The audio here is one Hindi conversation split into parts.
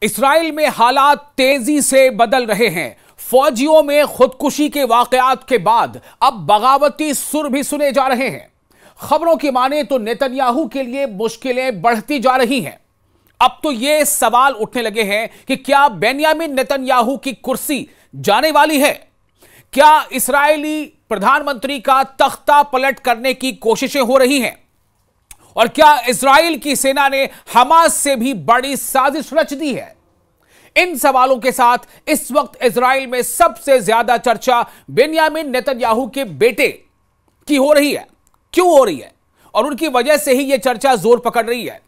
इस्राइल में हालात तेजी से बदल रहे हैं। फौजियों में खुदकुशी के वाकयात के बाद अब बगावती सुर भी सुने जा रहे हैं। खबरों की माने तो नेतन्याहू के लिए मुश्किलें बढ़ती जा रही हैं। अब तो यह सवाल उठने लगे हैं कि क्या बेन्यामिन नेतन्याहू की कुर्सी जाने वाली है? क्या इस्राएली प्रधानमंत्री का तख्ता पलट करने की कोशिशें हो रही हैं? और क्या इस्राएल की सेना ने हमास से भी बड़ी साजिश रच दी है? इन सवालों के साथ इस वक्त इस्राएल में सबसे ज्यादा चर्चा बेन्यामिन नेतन्याहू के बेटे की हो रही है। क्यों हो रही है और उनकी वजह से ही यह चर्चा जोर पकड़ रही है।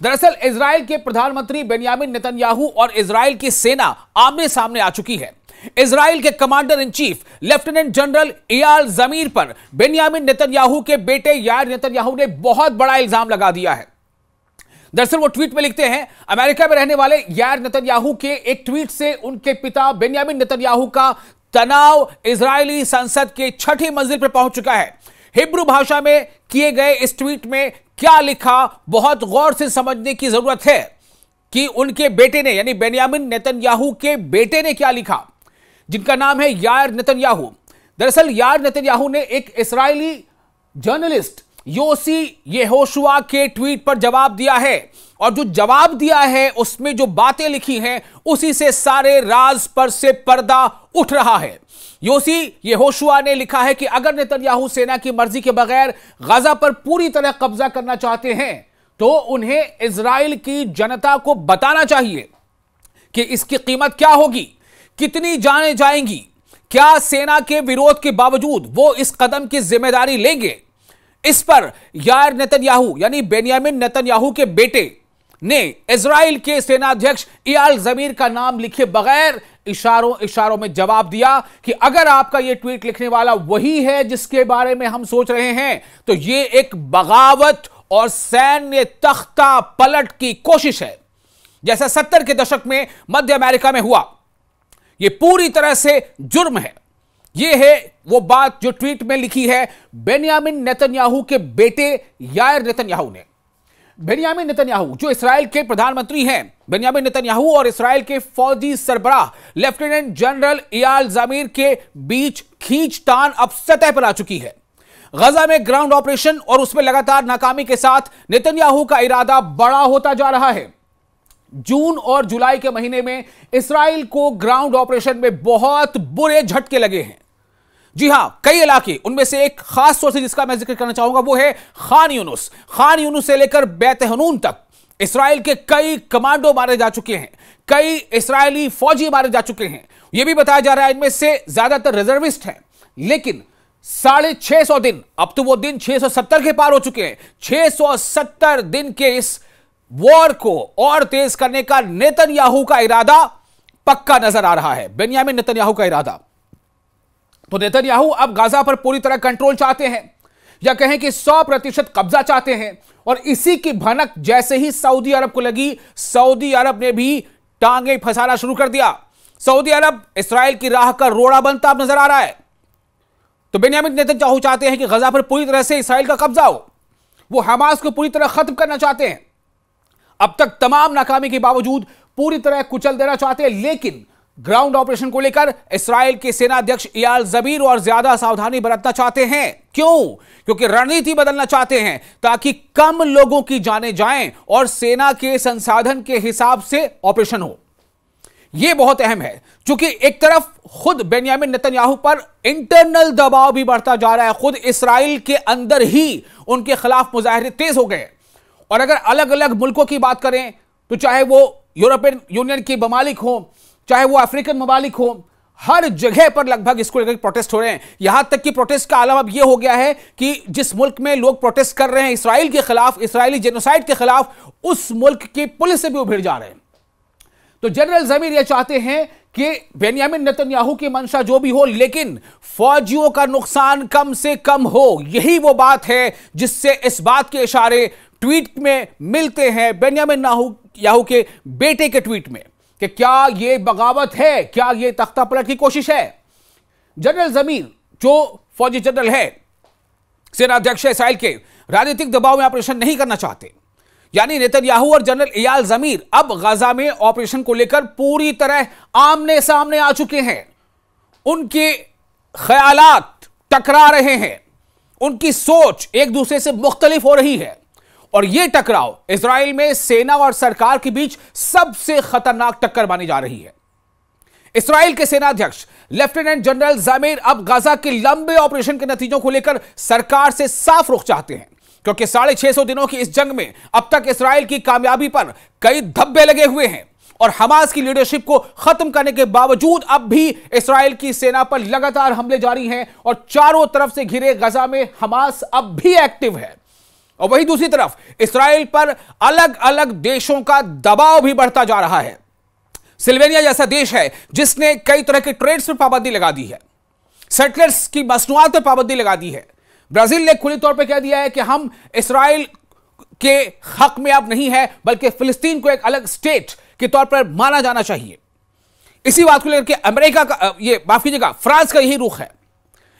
दरअसल इस्राएल के प्रधानमंत्री बेन्यामिन नेतन्याहू और इस्राएल की सेना आमने सामने आ चुकी है। इस्राएल के commander in chief lieutenant general Eyal Zamir पर बेन्यामिन नेतन्याहू के बेटे यार नेतन्याहू ने बहुत बड़ा इल्जाम लगा दिया है। दरअसल वो ट्वीट में लिखते हैं, अमेरिका में रहने वाले यार नेतन्याहू के एक ट्वीट से उनके पिता बेन्यामिन नेतन्याहू का तनाव इजरायली संसद के छठी मंजिल पर पहुंच चुका है। हिब्रू भाषा में किए गए इस ट्वीट में क्या लिखा, बहुत गौर से समझने की जरूरत है कि उनके बेटे ने यानी बेन्यामिन नेतन्याहू के बेटे ने क्या लिखा, जिनका नाम है यार नेतन्याहू। दरअसल यार नेतन्याहू ने एक इस्राएली जर्नलिस्ट योसी यहोशुआ के ट्वीट पर जवाब दिया है और जो जवाब दिया है उसमें जो बातें लिखी हैं उसी से सारे राज पर से पर्दा उठ रहा है। योसी यहोशुआ ने लिखा है कि अगर नेतन्याहू सेना की मर्जी के बगैर गाजा पर पूरी तरह कब्जा करना चाहते हैं तो उन्हें इजराइल की जनता को बताना चाहिए कि इसकी कीमत क्या होगी, कितनी जानें जाएंगी, क्या सेना के विरोध के बावजूद वो इस कदम की जिम्मेदारी लेंगे। इस पर यार नेतन्याहू यानी बेन्यामिन नेतन्याहू के बेटे ने इजराइल के सेनाध्यक्ष इयाल जमीर का नाम लिखे बगैर इशारों में जवाब दिया कि अगर आपका यह ट्वीट लिखने वाला वही है जिसके बारे में हम सोच रहे हैं तो यह एक बगावत और सैन्य तख्ता पलट की कोशिश है, जैसा 70 के दशक में मध्य अमेरिका में हुआ। यह पूरी तरह से जुर्म है। यह है वो बात जो ट्वीट में लिखी है बेन्यामिन नेतन्याहू के बेटे यार नेतन्याहू ने। बेन्यामिन नेतन्याहू जो इस्राएल के प्रधानमंत्री हैं, बेन्यामिन नेतन्याहू और इस्राएल के फौजी सरबराह लेफ्टिनेंट जनरल इयाल जमीर के बीच खींचतान अब सतह पर आ चुकी है। गजा में ग्राउंड ऑपरेशन और उसमें लगातार नाकामी के साथ नेतन्याहू का इरादा बड़ा होता जा रहा है। जून और जुलाई के महीने में इस्राएल को ग्राउंड ऑपरेशन में बहुत बुरे झटके लगे हैं। जी हां, कई इलाके, उनमें से एक खास तौर से जिसका मैं जिक्र करना चाहूंगा वो है खान यूनुस। खान यूनुस से लेकर बैत हनून तक इस्राएल के कई कमांडो मारे जा चुके हैं, कई इस्राएली फौजी मारे जा चुके हैं। यह भी बताया जा रहा है इनमें से ज्यादातर रिजर्विस्ट हैं। लेकिन 650 दिन, अब तो वो दिन 670 के पार हो चुके हैं। 670 दिन के इस वॉर को और तेज करने का नेतन्याहू का इरादा पक्का नजर आ रहा है, बेन्यामिन नेतन्याहू का इरादा। तो नेतन्याहू अब गाजा पर पूरी तरह कंट्रोल चाहते हैं या कहें कि 100% कब्जा चाहते हैं। और इसी की भनक जैसे ही सऊदी अरब को लगी, सऊदी अरब ने भी टांगे फंसाना शुरू कर दिया। सऊदी अरब इस्राएल की राह का रोड़ा बनता अब नजर आ रहा है। तो बेन्यामिन नेतन्याहू चाहते हैं कि गाजा पर पूरी तरह से इस्राएल का कब्जा हो। वो हमास को पूरी तरह खत्म करना चाहते हैं। अब तक तमाम नाकामी के बावजूद पूरी तरह कुचल देना चाहते हैं। लेकिन ग्राउंड ऑपरेशन को लेकर इस्राएल के सेनाध्यक्ष इयाल जमीर और ज्यादा सावधानी बरतना चाहते हैं। क्यों? क्योंकि रणनीति बदलना चाहते हैं ताकि कम लोगों की जानें जाएं और सेना के संसाधन के हिसाब से ऑपरेशन हो। यह बहुत अहम है क्योंकि एक तरफ खुद बेन्यामिन नेतन्याहू पर इंटरनल दबाव भी बढ़ता जा रहा है। खुद इस्राएल के अंदर ही उनके खिलाफ मुजाहरे तेज हो गए। और अगर अलग अलग मुल्कों की बात करें तो चाहे वो यूरोपियन यूनियन के ममालिक हो, चाहे वो अफ्रीकन ममालिक हो, हर जगह पर लगभग इसको लेकर प्रोटेस्ट हो रहे हैं। यहां तक कि प्रोटेस्ट का आलम अब यह हो गया है कि जिस मुल्क में लोग प्रोटेस्ट कर रहे हैं इस्राएल के खिलाफ, इस्राएली जेनोसाइड के खिलाफ, उस मुल्क की पुलिस से भी उभिड़ जा रहे हैं। तो जनरल जमीर यह चाहते हैं कि बेन्यामिन नेतन्याहू की मंशा जो भी हो लेकिन फौजियों का नुकसान कम से कम हो। यही वो बात है जिससे इस बात के इशारे ट्वीट में मिलते हैं बेन्यामिन नेतन्याहू के बेटे के ट्वीट में कि क्या यह बगावत है, क्या यह तख्ता पलट की कोशिश है। जनरल जमीर जो फौजी जनरल है, सेनाध्यक्ष इस्राएल के, राजनीतिक दबाव में ऑपरेशन नहीं करना चाहते। यानी नेतन्याहू और जनरल इयाल ज़मीर अब गजा में ऑपरेशन को लेकर पूरी तरह आमने सामने आ चुके हैं। उनके ख्यालात टकरा रहे हैं, उनकी सोच एक दूसरे से मुख्तलिफ हो रही है और यह टकराव इजराइल में सेना और सरकार के बीच सबसे खतरनाक टक्कर मानी जा रही है। इस्राइल के सेनाध्यक्ष लेफ्टिनेंट जनरल ज़मीर अब गजा के लंबे ऑपरेशन के नतीजों को लेकर सरकार से साफ रुख चाहते हैं, क्योंकि 650 दिनों की इस जंग में अब तक इस्राइल की कामयाबी पर कई धब्बे लगे हुए हैं और हमास की लीडरशिप को खत्म करने के बावजूद अब भी इस्राइल की सेना पर लगातार हमले जारी हैं और चारों तरफ से घिरे गजा में हमास अब भी एक्टिव है। और वहीं दूसरी तरफ इस्राइल पर अलग अलग देशों का दबाव भी बढ़ता जा रहा है। सिल्वेनिया जैसा देश है जिसने कई तरह के ट्रेड्स पर पाबंदी लगा दी है, सेटलर्स की मसनूआत पर पाबंदी लगा दी है। ब्राजील ने खुली तौर पर कह दिया है कि हम इस्राइल के हक में अब नहीं है, बल्कि फिलिस्तीन को एक अलग स्टेट के तौर पर माना जाना चाहिए। इसी बात को लेकर के अमेरिका का माफ कीजिएगा, फ्रांस का यही रुख है।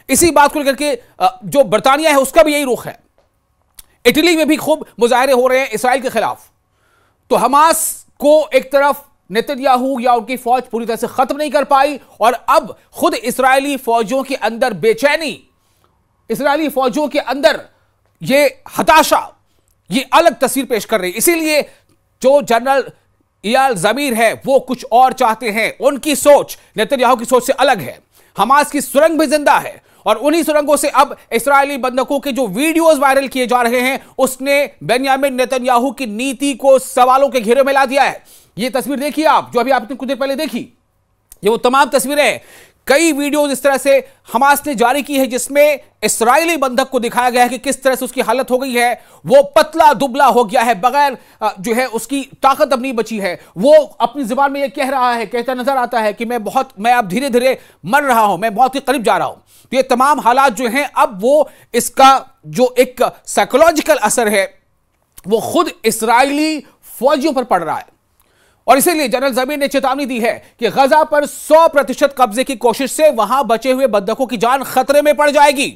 इसी बात को लेकर के जो बर्तानिया है उसका भी यही रुख है। इटली में भी खूब मुजाहरे हो रहे हैं इस्राइल के खिलाफ। तो हमास को एक तरफ नेतन्याहू या उनकी फौज पूरी तरह से खत्म नहीं कर पाई और अब खुद इस्राएली फौजियों के अंदर बेचैनी, इस्राएली फौजियों के अंदर यह हताशा, ये अलग तस्वीर पेश कर रही है। इसीलिए जो जनरल इयाल ज़मीर है वो कुछ और चाहते हैं। उनकी सोच नेतन्याहू की सोच से अलग है। हमास की सुरंग भी जिंदा है और उन्हीं सुरंगों से अब इस्राएली बंधकों के जो वीडियोस वायरल किए जा रहे हैं उसने बेन्यामिन नेतन्याहू की नीति को सवालों के घेरे में ला दिया है। ये तस्वीर देखिए आप, जो अभी आपने कुछ देर पहले देखी, ये वो तमाम तस्वीरें, कई वीडियोस इस तरह से हमास ने जारी की है जिसमें इस्राएली बंधक को दिखाया गया है कि किस तरह से उसकी हालत हो गई है। वो पतला दुबला हो गया है, बगैर जो है उसकी ताकत अब नहीं बची है। वो अपनी जुबान में ये कह रहा है, कहता नजर आता है कि मैं अब धीरे धीरे मर रहा हूं, मैं बहुत ही करीब जा रहा हूं। तो ये तमाम हालात जो हैं अब वो इसका जो एक साइकोलॉजिकल असर है वो खुद इस्राएली फौजियों पर पड़ रहा है। और इसीलिए जनरल ज़मीर ने चेतावनी दी है कि गजा पर 100% कब्जे की कोशिश से वहां बचे हुए बंधकों की जान खतरे में पड़ जाएगी।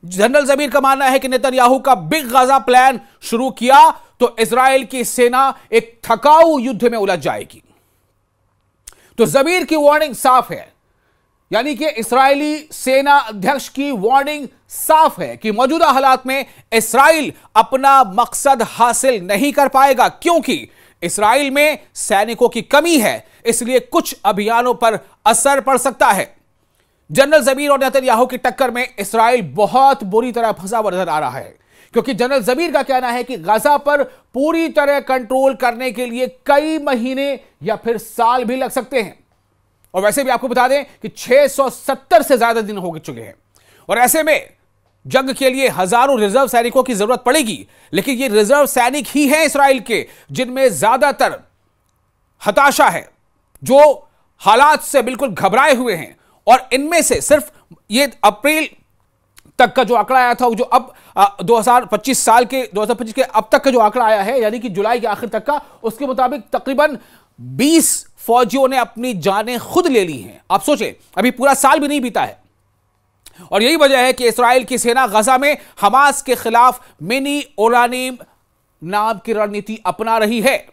जनरल ज़मीर का मानना है कि नेतन्याहू का बिग गजा प्लान शुरू किया तो इजराइल की सेना एक थकाऊ युद्ध में उलझ जाएगी। तो ज़मीर की वार्निंग साफ है, यानी कि इस्राएली सेना अध्यक्ष की वार्निंग साफ है कि मौजूदा हालात में इस्राइल अपना मकसद हासिल नहीं कर पाएगा, क्योंकि इस्राइल में सैनिकों की कमी है, इसलिए कुछ अभियानों पर असर पड़ सकता है। जनरल ज़मीर और नेतन्याहू की टक्कर में इस्राइल बहुत बुरी तरह फंसा हुआ नजर आ रहा है, क्योंकि जनरल ज़मीर का कहना है कि गजा पर पूरी तरह कंट्रोल करने के लिए कई महीने या फिर साल भी लग सकते हैं। और वैसे भी आपको बता दें कि 670 से ज्यादा दिन हो चुके हैं और ऐसे में जंग के लिए हजारों रिजर्व सैनिकों की जरूरत पड़ेगी। लेकिन ये रिजर्व सैनिक ही हैं इस्राइल के जिनमें ज्यादातर हताशा है, जो हालात से बिल्कुल घबराए हुए हैं। और इनमें से सिर्फ ये अप्रैल तक का जो आंकड़ा आया था, जो अब 2025 के अब तक का जो आंकड़ा आया है, यानी कि जुलाई के आखिर तक का, उसके मुताबिक तकरीबन 20 फौजियों ने अपनी जानें खुद ले ली हैं। आप सोचें, अभी पूरा साल भी नहीं बीता है। और यही वजह है कि इस्राइल की सेना गजा में हमास के खिलाफ मिनी ओरानिम नाम की रणनीति अपना रही है।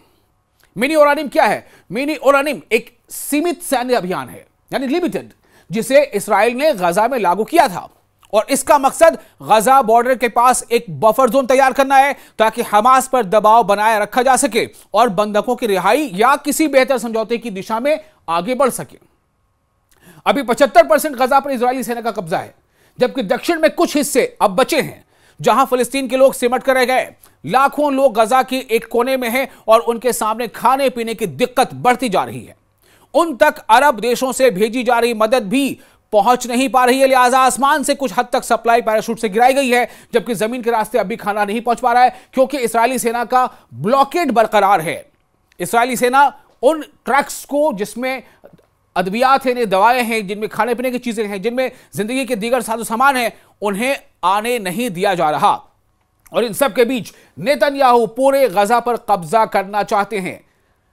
मिनी ओरानिम क्या है? मिनी ओरानिम एक सीमित सैन्य अभियान है, यानी लिमिटेड, जिसे इस्राइल ने गजा में लागू किया था। और इसका मकसद गजा बॉर्डर के पास एक बफर जोन तैयार करना है ताकि हमास पर दबाव बनाए रखा जा सके और बंधकों की रिहाई या किसी बेहतर समझौते की दिशा में आगे बढ़ सके। अभी 75% गजा पर इजरायली सेना का कब्जा है, जबकि दक्षिण में कुछ हिस्से अब बचे हैं जहां फिलिस्तीन के लोग सिमट कर रह गए। लाखों लोग गजा के एक कोने में हैं और उनके सामने खाने पीने की दिक्कत बढ़ती जा रही है। उन तक अरब देशों से भेजी जा रही मदद भी पहुंच नहीं पा रही है, लिहाजा आसमान से कुछ हद तक सप्लाई पैराशूट से गिराई गई है, जबकि जमीन के रास्ते अभी खाना नहीं पहुंच पा रहा है, क्योंकि इस्राएली सेना का ब्लॉकेड बरकरार है। इस्राएली सेना उन ट्रक्स को जिसमें अद्वियात हैं, दवाएं हैं, जिनमें खाने पीने की चीजें हैं, जिनमें जिंदगी के दीगर साजो सामान हैं, उन्हें आने नहीं दिया जा रहा। और इन सब के बीच नेतन्याहू पूरे गजा पर कब्जा करना चाहते हैं।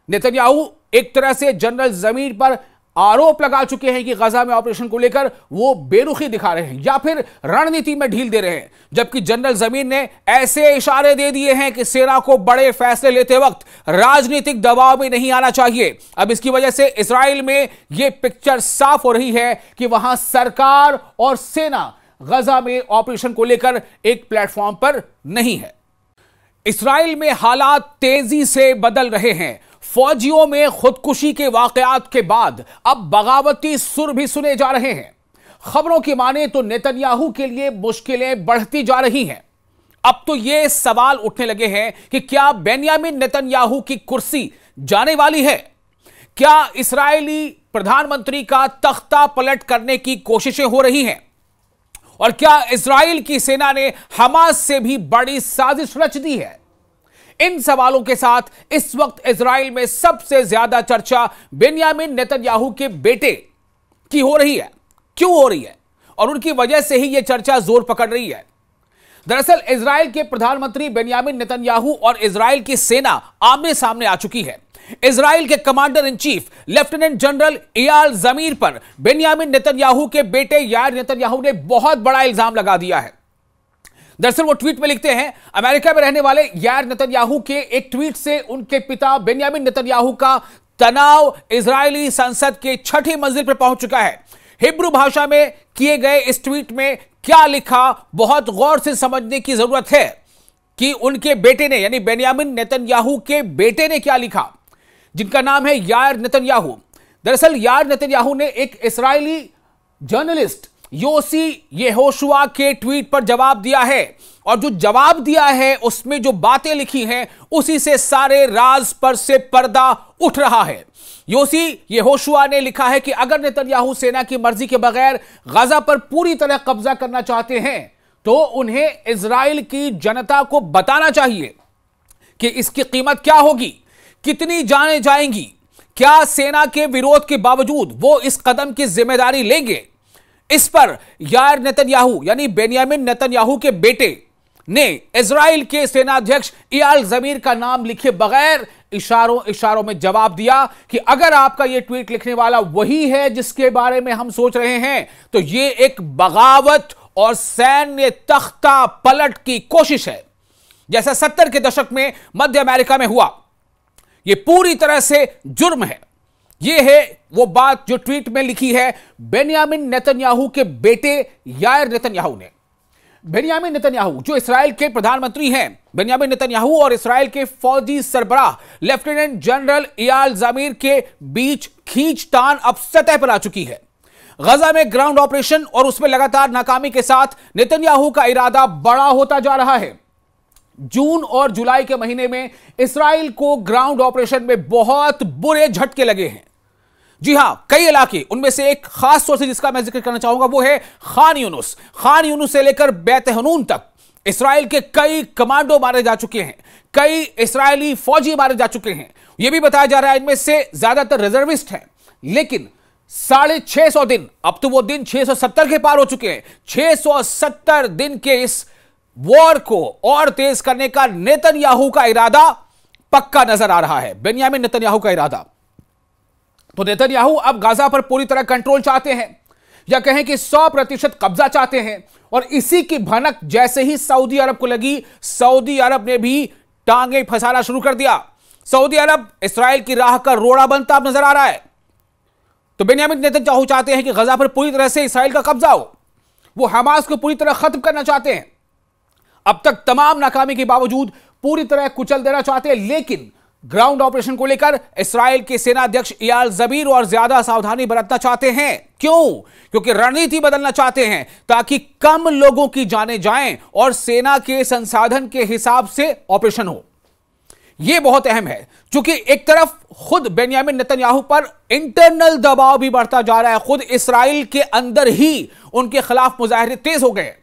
नेतन्याहू एक तरह से जनरल ज़मीर पर आरोप लगा चुके हैं कि गजा में ऑपरेशन को लेकर वो बेरुखी दिखा रहे हैं या फिर रणनीति में ढील दे रहे हैं, जबकि जनरल जमीर ने ऐसे इशारे दे दिए हैं कि सेना को बड़े फैसले लेते वक्त राजनीतिक दबाव में नहीं आना चाहिए। अब इसकी वजह से इजराइल में यह पिक्चर साफ हो रही है कि वहां सरकार और सेना गजा में ऑपरेशन को लेकर एक प्लेटफॉर्म पर नहीं है। इजराइल में हालात तेजी से बदल रहे हैं। फौजियों में खुदकुशी के वाकयात के बाद अब बगावती सुर भी सुने जा रहे हैं। खबरों की माने तो नेतन्याहू के लिए मुश्किलें बढ़ती जा रही हैं। अब तो यह सवाल उठने लगे हैं कि क्या बेन्यामिन नेतन्याहू की कुर्सी जाने वाली है? क्या इस्राएली प्रधानमंत्री का तख्ता पलट करने की कोशिशें हो रही हैं? और क्या इजराइल की सेना ने हमास से भी बड़ी साजिश रच दी है? इन सवालों के साथ इस वक्त इजराइल में सबसे ज्यादा चर्चा बेन्यामिन नेतन्याहू के बेटे की हो रही है। क्यों हो रही है? और उनकी वजह से ही यह चर्चा जोर पकड़ रही है। दरअसल इजराइल के प्रधानमंत्री बेन्यामिन नेतन्याहू और इजराइल की सेना आमने सामने आ चुकी है। इजराइल के commander in chief lieutenant general Eyal Zamir पर बेन्यामिन नेतन्याहू के बेटे यार नेतन्याहू ने बहुत बड़ा इल्जाम लगा दिया है। दरअसल वो ट्वीट में लिखते हैं, अमेरिका में रहने वाले यार नेतन्याहू के एक ट्वीट से उनके पिता बेन्यामिन नेतन्याहू का तनाव इजरायली संसद के छठी मंजिल पर पहुंच चुका है। हिब्रू भाषा में किए गए इस ट्वीट में क्या लिखा, बहुत गौर से समझने की जरूरत है कि उनके बेटे ने, यानी बेन्यामिन नेतन्याहू के बेटे ने क्या लिखा, जिनका नाम है यार नेतन्याहू। दरअसल यार नेतन्याहू ने एक इस्राएली जर्नलिस्ट योसी यहोशुआ के ट्वीट पर जवाब दिया है, और जो जवाब दिया है उसमें जो बातें लिखी हैं उसी से सारे राज पर से पर्दा उठ रहा है। योसी यहोशुआ ने लिखा है कि अगर नेतन्याहू सेना की मर्जी के बगैर गजा पर पूरी तरह कब्जा करना चाहते हैं तो उन्हें इजराइल की जनता को बताना चाहिए कि इसकी कीमत क्या होगी, कितनी जानें जाएंगी, क्या सेना के विरोध के बावजूद वो इस कदम की जिम्मेदारी लेंगे। इस पर यार नेतन्याहू यानी बेन्यामिन नेतन्याहू के बेटे ने इजराइल के सेनाध्यक्ष इयाल जमीर का नाम लिखे बगैर इशारों में जवाब दिया कि अगर आपका यह ट्वीट लिखने वाला वही है जिसके बारे में हम सोच रहे हैं तो यह एक बगावत और सैन्य तख्ता पलट की कोशिश है, जैसा 70 के दशक में मध्य अमेरिका में हुआ। यह पूरी तरह से जुर्म है। यह है वो बात जो ट्वीट में लिखी है बेन्यामिन नेतन्याहू के बेटे यार नेतन्याहू ने। बेन्यामिन नेतन्याहू जो इस्राएल के प्रधानमंत्री हैं, बेन्यामिन नेतन्याहू और इस्राएल के फौजी सरबराह लेफ्टिनेंट जनरल इयाल जमीर के बीच खींचतान अब सतह पर आ चुकी है। गजा में ग्राउंड ऑपरेशन और उसमें लगातार नाकामी के साथ नेतन्याहू का इरादा बड़ा होता जा रहा है। जून और जुलाई के महीने में इस्राएल को ग्राउंड ऑपरेशन में बहुत बुरे झटके लगे हैं। जी हां, कई इलाके, उनमें से एक खास तौर से जिसका मैं जिक्र करना चाहूंगा वो है खान यूनुस। खान यूनुस से लेकर बैत हनून तक इस्राएल के कई कमांडो मारे जा चुके हैं, कई इस्राएली फौजी मारे जा चुके हैं। यह भी बताया जा रहा है इनमें से ज्यादातर रिजर्विस्ट हैं। लेकिन 650 दिन, अब तो वो दिन 670 के पार हो चुके हैं। 670 दिन के इस वॉर को और तेज करने का नेतन्याहू का इरादा पक्का नजर आ रहा है, बेन्यामिन नेतन्याहू का इरादा। तो नेतन्याहू अब गाजा पर पूरी तरह कंट्रोल चाहते हैं, या कहें कि 100% कब्जा चाहते हैं। और इसी की भनक जैसे ही सऊदी अरब को लगी, सऊदी अरब ने भी टांगे फंसाना शुरू कर दिया। सऊदी अरब इस्राएल की राह का रोड़ा बनता अब नजर आ रहा है। तो बेन्यामिन नेतन्याहू चाहते हैं कि गजा पर पूरी तरह से इस्राएल का कब्जा हो। वो हमास को पूरी तरह खत्म करना चाहते हैं। अब तक तमाम नाकामी के बावजूद पूरी तरह कुचल देना चाहते हैं। लेकिन ग्राउंड ऑपरेशन को लेकर इस्राएल के सेनाध्यक्ष इयाल जमीर और ज्यादा सावधानी बरतना चाहते हैं। क्यों? क्योंकि रणनीति बदलना चाहते हैं ताकि कम लोगों की जानें जाएं और सेना के संसाधन के हिसाब से ऑपरेशन हो। यह बहुत अहम है, क्योंकि एक तरफ खुद बेन्यामिन नेतन्याहू पर इंटरनल दबाव भी बढ़ता जा रहा है। खुद इस्राएल के अंदर ही उनके खिलाफ मुजाहरे तेज हो गए।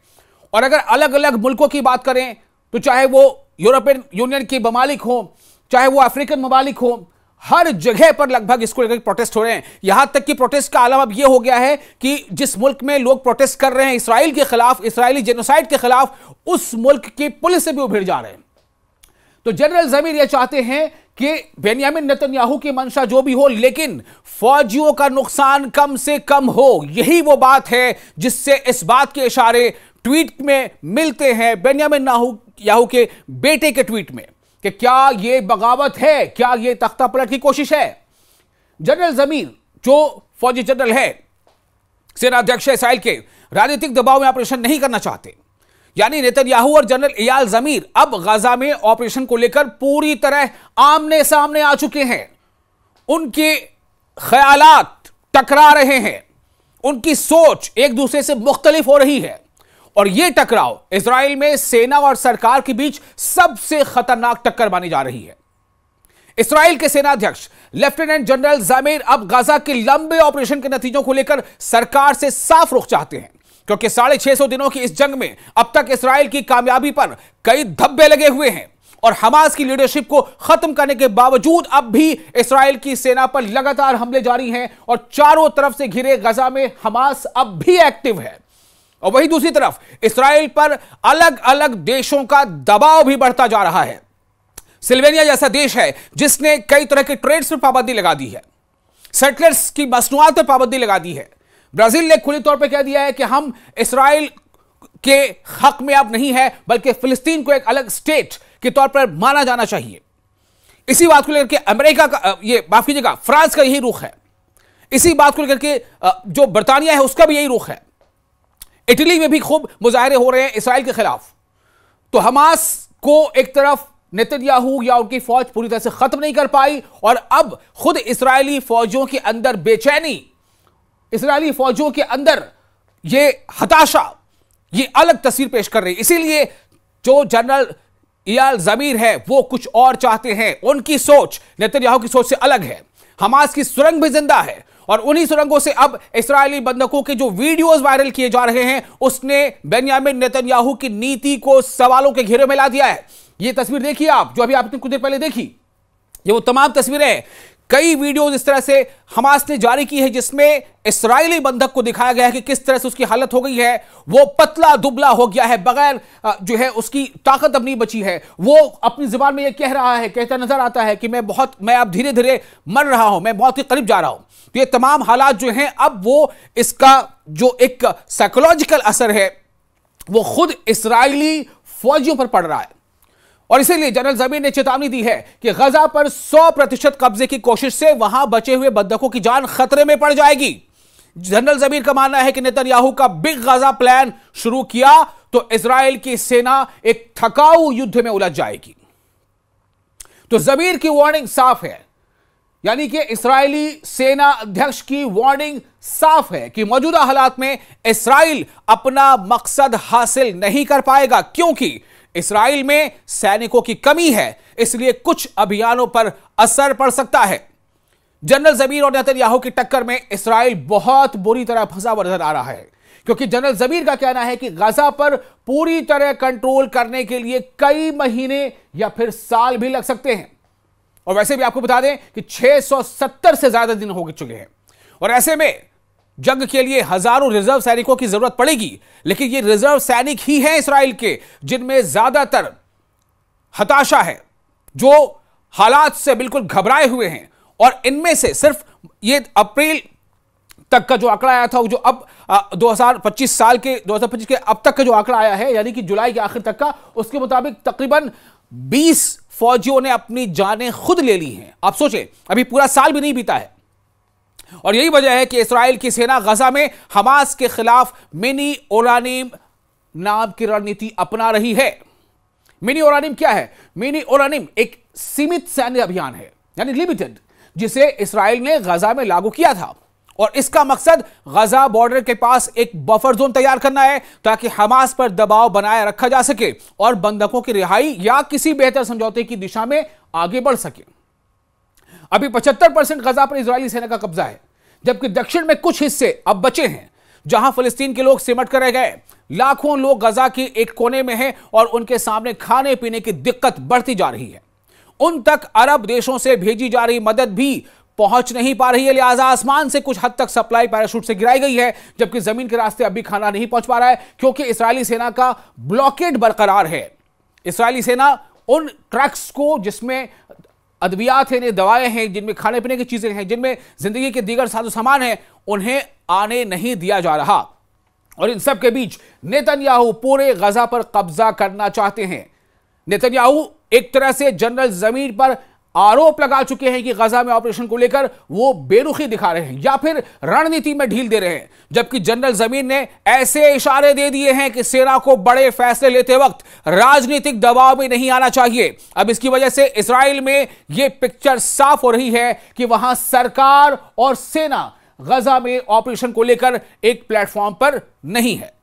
और अगर अलग अलग मुल्कों की बात करें तो चाहे वो यूरोपियन यूनियन के ममालिक हो, चाहे वो अफ्रीकन ममालिक हो, हर जगह पर लगभग इसको लेकर प्रोटेस्ट हो रहे हैं। यहां तक कि प्रोटेस्ट का आलम अब यह हो गया है कि जिस मुल्क में लोग प्रोटेस्ट कर रहे हैं इस्राएल के खिलाफ, इस्राएली जेनोसाइड के खिलाफ, उस मुल्क की पुलिस से भी उभर जा रहे हैं। तो जनरल जमीर यह चाहते हैं कि बेंयामिन नेतन्याहू की मंशा जो भी हो, लेकिन फौजियों का नुकसान कम से कम हो। यही वो बात है जिससे इस बात के इशारे ट्वीट में मिलते हैं बेंयामिन नेतन्याहू के बेटे के ट्वीट में कि क्या यह बगावत है, क्या यह तख्ता पलट की कोशिश है। जनरल जमीर जो फौजी जनरल है, सेनाध्यक्ष इसराइल के, राजनीतिक दबाव में ऑपरेशन नहीं करना चाहते। यानी नेतन्याहू और जनरल इयाल जमीर अब गाजा में ऑपरेशन को लेकर पूरी तरह आमने सामने आ चुके हैं। उनके ख्यालात टकरा रहे हैं, उनकी सोच एक दूसरे से मुख्तलिफ हो रही है और यह टकराव इजराइल में सेना और सरकार के बीच सबसे खतरनाक टक्कर मानी जा रही है। इस्राइल के सेनाध्यक्ष लेफ्टिनेंट जनरल जमीर अब गाजा के लंबे ऑपरेशन के नतीजों को लेकर सरकार से साफ रुख चाहते हैं, क्योंकि 650 दिनों की इस जंग में अब तक इस्राइल की कामयाबी पर कई धब्बे लगे हुए हैं और हमास की लीडरशिप को खत्म करने के बावजूद अब भी इस्राइल की सेना पर लगातार हमले जारी हैं और चारों तरफ से घिरे गाजा में हमास अब भी एक्टिव है। और वहीं दूसरी तरफ इस्राइल पर अलग अलग देशों का दबाव भी बढ़ता जा रहा है। सिल्वेनिया जैसा देश है जिसने कई तरह के ट्रेड्स पर पाबंदी लगा दी है, सेटलर्स की मसनूआत पर पाबंदी लगा दी है। ब्राजील ने खुले तौर पर कह दिया है कि हम इस्राइल के हक में अब नहीं है, बल्कि फिलिस्तीन को एक अलग स्टेट के तौर पर माना जाना चाहिए। इसी बात को लेकर के अमेरिका का, ये माफ कीजिएगा, फ्रांस का यही रुख है। इसी बात को लेकर के जो बर्तानिया है उसका भी यही रुख है। इटली में भी खूब मुजाहरे हो रहे हैं इस्राइल के खिलाफ। तो हमास को एक तरफ नेतन्याहू या उनकी फौज पूरी तरह से खत्म नहीं कर पाई और अब खुद इस्राएली फौजियों के अंदर बेचैनी, इस्राएली फौजियों के अंदर यह हताशा, यह अलग तस्वीर पेश कर रही। इसीलिए जो जनरल इयाल जमीर है वो कुछ और चाहते हैं। उनकी सोच नेतन्याहू की सोच से अलग है। हमास की सुरंग भी जिंदा है और उन्हीं सुरंगों से अब इस्राएली बंधकों के जो वीडियोस वायरल किए जा रहे हैं उसने बेंयामिन नेतन्याहू की नीति को सवालों के घेरे में ला दिया है। ये तस्वीर देखिए आप, जो अभी आपने कुछ देर पहले देखी, ये वो तमाम तस्वीरें, कई वीडियोस इस तरह से हमास ने जारी की है जिसमें इस्राएली बंधक को दिखाया गया है कि किस तरह से उसकी हालत हो गई है। वो पतला दुबला हो गया है, बगैर जो है उसकी ताकत अब नहीं बची है। वो अपनी जुबान में ये कह रहा है, कहता नजर आता है कि मैं अब धीरे धीरे मर रहा हूं, मैं मौत के करीब जा रहा हूं। तो ये तमाम हालात जो हैं, अब वो इसका जो एक साइकोलॉजिकल असर है वो खुद इस्राएली फौजियों पर पड़ रहा है। और इसीलिए जनरल जमीर ने चेतावनी दी है कि गजा पर 100% कब्जे की कोशिश से वहां बचे हुए बंधकों की जान खतरे में पड़ जाएगी। जनरल जमीर का मानना है कि नेतन्याहू का बिग गजा प्लान शुरू किया तो इजराइल की सेना एक थकाऊ युद्ध में उलझ जाएगी। तो जमीर की वार्निंग साफ है, यानी कि इस्राएली सेना अध्यक्ष की वार्निंग साफ है कि मौजूदा हालात में इस्राइल अपना मकसद हासिल नहीं कर पाएगा, क्योंकि इस्राइल में सैनिकों की कमी है, इसलिए कुछ अभियानों पर असर पड़ सकता है। जनरल जमीर और नेतन्याहू की टक्कर में इस्राइल बहुत बुरी तरह फंसा हुआ नजर आ रहा है, क्योंकि जनरल जमीर का कहना है कि गाजा पर पूरी तरह कंट्रोल करने के लिए कई महीने या फिर साल भी लग सकते हैं। और वैसे भी आपको बता दें कि 670 से ज्यादा दिन हो चुके हैं और ऐसे में जंग के लिए हजारों रिजर्व सैनिकों की जरूरत पड़ेगी। लेकिन ये रिजर्व सैनिक ही हैं इस्राइल के जिनमें ज्यादातर हताशा है, जो हालात से बिल्कुल घबराए हुए हैं। और इनमें से सिर्फ ये अप्रैल तक का जो आंकड़ा आया था, जो अब 2025 के अब तक का जो आंकड़ा आया है, यानी कि जुलाई के आखिर तक का, उसके मुताबिक तकरीबन 20 फौजियों ने अपनी जानें खुद ले ली हैं। आप सोचें, अभी पूरा साल भी नहीं बीता है। और यही वजह है कि इस्राइल की सेना गजा में हमास के खिलाफ मिनी ओरानिम नाम की रणनीति अपना रही है। मिनी ओरानिम क्या है? मिनी ओरानिम एक सीमित सैन्य अभियान है, यानी लिमिटेड, जिसे इस्राइल ने गजा में लागू किया था। और इसका मकसद गजा बॉर्डर के पास एक बफर जोन तैयार करना है ताकि हमास पर दबाव बनाए रखा जा सके और बंधकों की रिहाई या किसी बेहतर समझौते की दिशा में आगे बढ़ सके। अभी 75% गजा पर इजरायली सेना का कब्जा है, जबकि दक्षिण में कुछ हिस्से अब बचे हैं जहां फिलिस्तीन के लोग सिमट कर रह गए। लाखों लोग गजा के एक कोने में हैं और उनके सामने खाने पीने की दिक्कत बढ़ती जा रही है। उन तक अरब देशों से भेजी जा रही मदद भी पहुंच नहीं पा रही है, लिहाजा आसमान से कुछ हद तक सप्लाई पैराशूट से गिराई गई है, जबकि जमीन के रास्ते अब भी खाना नहीं पहुंच पा रहा है, क्योंकि इस्राएली सेना का ब्लॉकेड बरकरार है। इस्राएली सेना उन ट्रक्स को जिसमें अद्वियात हैं, दवाएं हैं, जिनमें खाने पीने की चीजें हैं, जिनमें जिंदगी के दीगर साजो सामान हैं, उन्हें आने नहीं दिया जा रहा। और इन सब के बीच नेतन्याहू पूरे गजा पर कब्जा करना चाहते हैं। नेतन्याहू एक तरह से जनरल जमीन पर आरोप लगा चुके हैं कि गजा में ऑपरेशन को लेकर वो बेरुखी दिखा रहे हैं या फिर रणनीति में ढील दे रहे हैं, जबकि जनरल जमीन ने ऐसे इशारे दे दिए हैं कि सेना को बड़े फैसले लेते वक्त राजनीतिक दबाव में नहीं आना चाहिए। अब इसकी वजह से इस्राएल में यह पिक्चर साफ हो रही है कि वहां सरकार और सेना गजा में ऑपरेशन को लेकर एक प्लेटफॉर्म पर नहीं है।